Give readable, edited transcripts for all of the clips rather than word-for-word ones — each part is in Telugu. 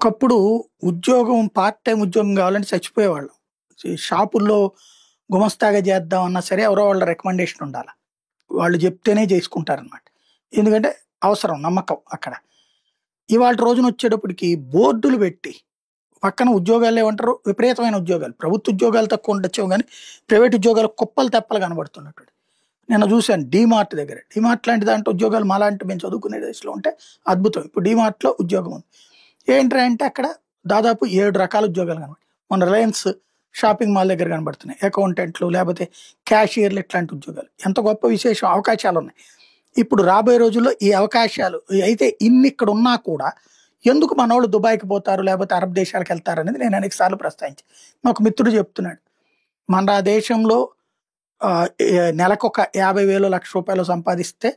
ఒకప్పుడు ఉద్యోగం పార్ట్ టైమ్ ఉద్యోగం కావాలంటే చచ్చిపోయేవాళ్ళం. షాపుల్లో గుమస్తాగా చేద్దామన్నా సరే ఎవరో వాళ్ళ రికమెండేషన్ ఉండాల. వాళ్ళు చెప్తేనే చేసుకుంటారనమాట. ఎందుకంటే అవసరం, నమ్మకం అక్కడ. ఇవాల్టి రోజునొచ్చేటప్పటికి బోర్డులు పెట్టి, పక్కన ఉద్యోగాలేమంటారు విపరీతమైన ఉద్యోగాలు. ప్రభుత్వ ఉద్యోగాలు తక్కువ ఉండొచ్చేమో గానీ, ప్రైవేట్ ఉద్యోగాలు కుప్పలు తెప్పలు కనబడుతున్నటువంటి. నిన్న చూశాను డీమార్ట్ దగ్గర. డీమార్ట్ లాంటి దాంట్లో ఉద్యోగాలు మాలాంటి మేము చదువుకునే దశలో ఉంటే అద్భుతం. ఇప్పుడు డీమార్ట్‌లో ఉద్యోగం ఉంది. ఏంట్రా అంటే అక్కడ దాదాపు 7 రకాల ఉద్యోగాలు కనబడతాయి. మన రిలయన్స్ షాపింగ్ మాల్ దగ్గర కనబడుతున్నాయి. అకౌంటెంట్లు, లేకపోతే క్యాషియర్లు ఇట్లాంటి ఉద్యోగాలు. ఎంత గొప్ప విశేషం, అవకాశాలున్నాయి. ఇప్పుడు రాబోయే రోజుల్లో ఈ అవకాశాలు అయితే ఇన్ని ఇక్కడ ఉన్నా కూడా ఎందుకు మనోళ్ళు దుబాయ్‌కి పోతారు, లేకపోతే అరబ్ దేశాలకెళ్తారనేది నేను అనేక సార్లు ప్రస్తావించా. ఒక మిత్రుడు చెప్తున్నాడు. మన దేశంలో నెలకొక 50,000 1,00,000 సంపాదిస్తే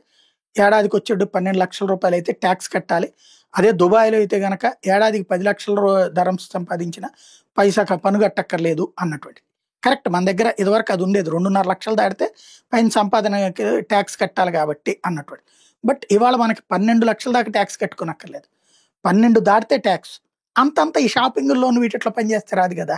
ఏడాదికొచ్చేడు 12,00,000 అయితే ట్యాక్స్ కట్టాలి. అదే దుబాయ్‌లో అయితే గనక ఏడాదికి 10,00,000 దరమ్స్ సంపాదించిన పైసా పన్ను కట్టక్కర్లేదు అన్నటువంటిది. కరెక్ట్. మన దగ్గర ఇదివరకు అది ఉండేది. 2,50,000 దాటితే పైన సంపాదనకి ట్యాక్స్ కట్టాలి కాబట్టి అన్నటువంటిది. బట్ ఇవాళ మనకి 12,00,000 దాకా ట్యాక్స్ కట్టుకోనక్కర్లేదు. 12 దాటితే ట్యాక్స్. అంతంత ఈ షాపింగుల్లోను వీటిట్లో పనిచేస్తే రాదు కదా!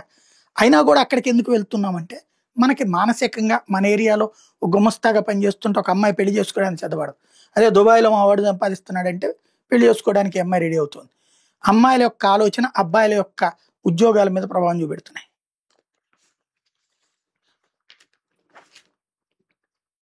అయినా కూడా అక్కడికి ఎందుకు వెళ్తున్నామంటే, మనకి మానసికంగా మన ఏరియాలో ఒక గుమస్తాగా పనిచేస్తుంటే ఒక అమ్మాయి పెళ్లి చేసుకోవడానికి సిద్ధపడదు. అదే దుబాయ్‌లో మా వాడు సంపాదిస్తున్నాడంటే పెళ్లి చేసుకోవడానికి ఈ అమ్మాయి రెడీ అవుతుంది. అమ్మాయిల యొక్క ఆలోచన అబ్బాయిల యొక్క ఉద్యోగాల మీద ప్రభావం చూపెడుతున్నాయి.